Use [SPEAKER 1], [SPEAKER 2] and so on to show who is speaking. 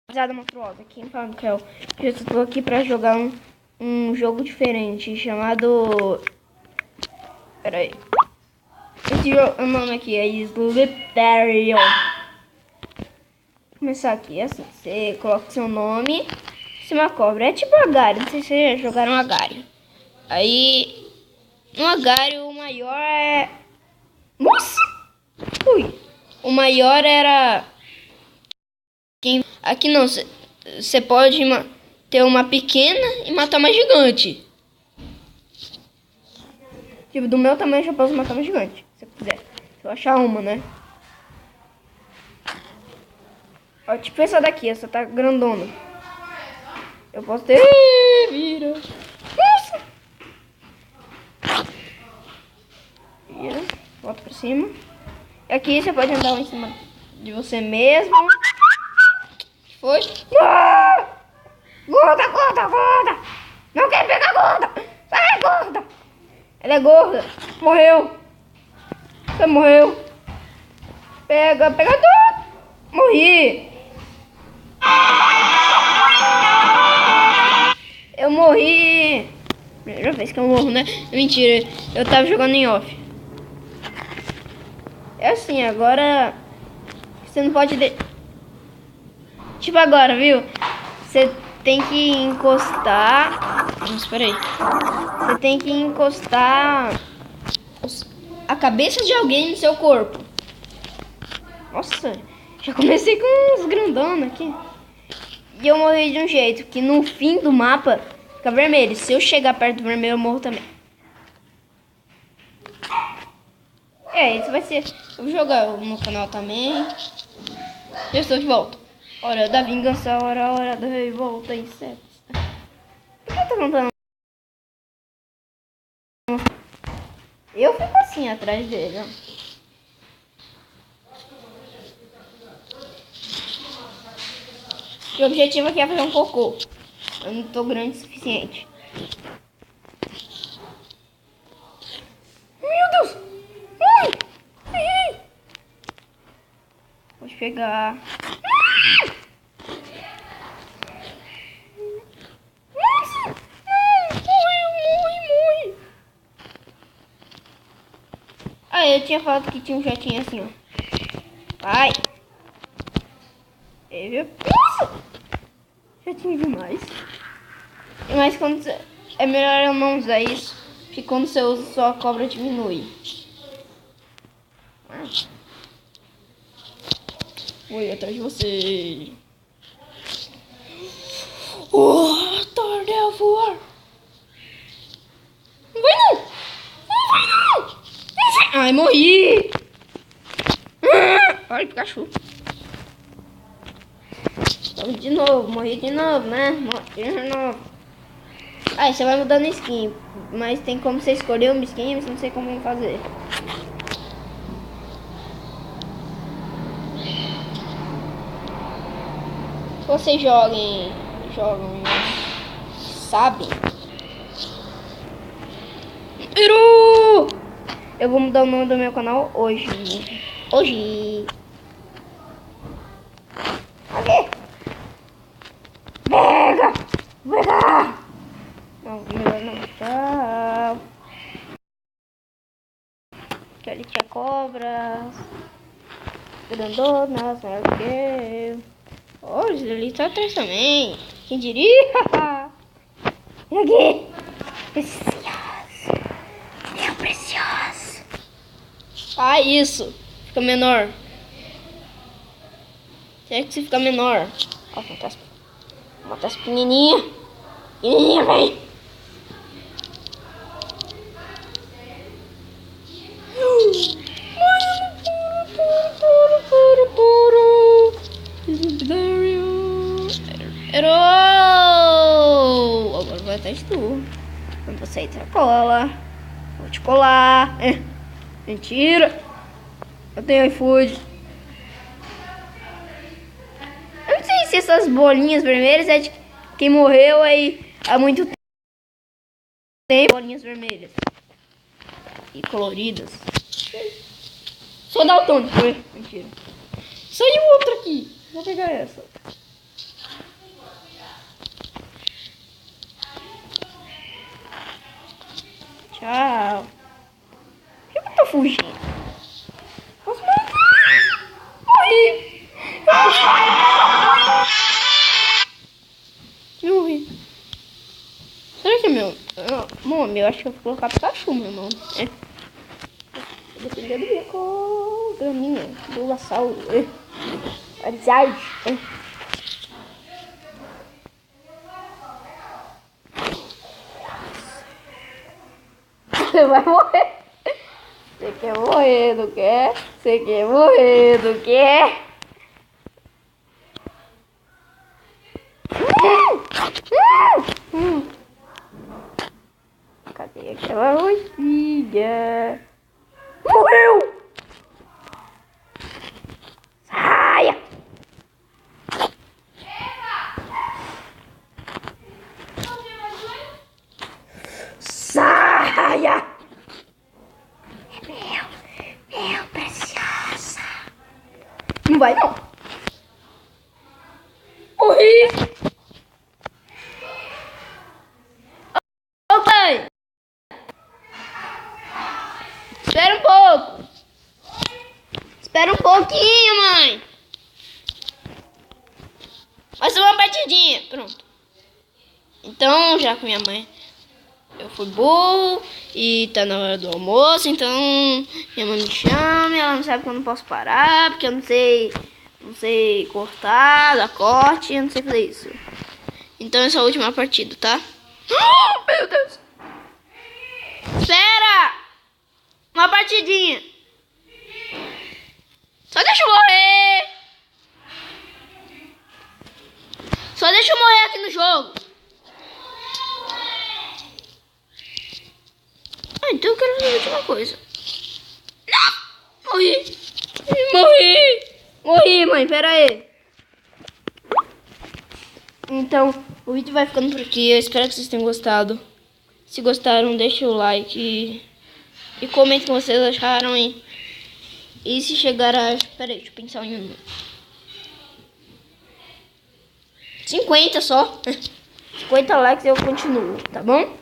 [SPEAKER 1] Rapaziada monstruosa, aqui falando que eu estou aqui pra jogar um jogo diferente chamado... Pera aí. Esse jogo, o nome aqui é Slither.io. Vou começar aqui, assim, você coloca seu nome, você é uma cobra, é tipo Agário, não sei se vocês já jogaram Agário. Aí, no Agário o maior é... Nossa! Ui! O maior era... Aqui não, você pode ter uma pequena e matar uma gigante. Tipo, do meu tamanho eu já posso matar uma gigante, se eu quiser. Se eu achar uma, né? Ó, tipo essa daqui, essa tá grandona. Eu posso ter... Vira. Nossa! Vira. Volta pra cima. E aqui você pode andar em cima de você mesmo. Foi? Ah! Gorda, gorda, gorda! Não quer pegar gorda! Sai, gorda! Ela é gorda! Morreu! Você morreu! Pega, pega tudo! Morri! Eu morri! Primeira vez que eu morro, né? Mentira, eu tava jogando em off. É assim, agora você não pode... Tipo agora, viu? Você tem que encostar... Nossa, peraí. Você tem que encostar a cabeça de alguém no seu corpo. Nossa, já comecei com uns grandona aqui. E eu morri de um jeito que no fim do mapa fica vermelho. Se eu chegar perto do vermelho, eu morro também. Isso vai ser... Eu vou jogar no canal também. Eu estou de volta. Hora da vingança, hora da revolta, insetos. Por que eu tô contando? Eu fico assim atrás dele, ó. O objetivo aqui é fazer um cocô. Eu não tô grande o suficiente. Meu Deus! Vou pegar. Nossa! Morri. Ah, eu tinha falado que tinha um jatinho assim, ó. Vai! Nossa! Jatinho demais. Mas quando você... É melhor eu não usar isso, porque quando você usa, só a cobra diminui. Oi, atrás de você. Tordel voar. Não vai não. Não vai não. Ai, morri. Olha, Pikachu. De novo, morri de novo, né? Morri de novo. Aí você vai mudando skin, mas tem como você escolher uma skin, mas não sei como fazer. Se vocês jogam, sabem? Eu vou mudar o nome do meu canal hoje. Cadê? Pega! Não, melhor não. Tchau. Que ali tinha cobras. Grandonas, maior que eu. Hoje ali tá atrás também. Quem diria? E aqui? Precioso. Meu precioso. Ah, isso. Fica menor. Será que você fica menor? Ó, vou matar as pequenininhas. Pequenininha, vem. Errou! Agora vai atrás de tu. Eu vou sair da cola. Vou te colar. Mentira. Eu tenho iFood. Eu não sei se essas bolinhas vermelhas é de quem morreu aí há muito tempo. Bolinhas vermelhas. E coloridas. Sou daltônico, foi? Mentira. Saiu outra aqui. Vou pegar essa. Tchau. Por que eu tô fugindo? Posso morrer? Morri. Eu morri. Será que é meu? Mano, eu acho que eu vou colocar Pikachu, meu irmão. Depender do bico. Graminha. Bulbasaur. Charizard. Você vai morrer. Você quer morrer, não quer? Você quer morrer, não quer? Cadê aquela rosilha? Morreu! Saia! Saia! Meu preciosa. Não vai não. Morri! Ô pai! Espera um pouco. Espera um pouquinho, mãe. Mais uma partidinha. Pronto. Então, já com minha mãe, eu fui burro e tá na hora do almoço, então minha mãe me chama e ela não sabe que eu não posso parar, porque eu não sei cortar, dar corte, eu não sei fazer isso. Então essa é a última partida, tá? Oh, meu Deus! Espera! Uma partidinha. Só deixa eu morrer. Só deixa eu morrer aqui no jogo. Ah, então eu quero fazer a última coisa. Não! Morri! Morri, mãe, pera aí. Então, o vídeo vai ficando por aqui. Eu espero que vocês tenham gostado. Se gostaram, deixa o like e comentem o que vocês acharam. E se chegar a... Pera aí, deixa eu pensar em um. 50 só. 50 likes e eu continuo, tá bom?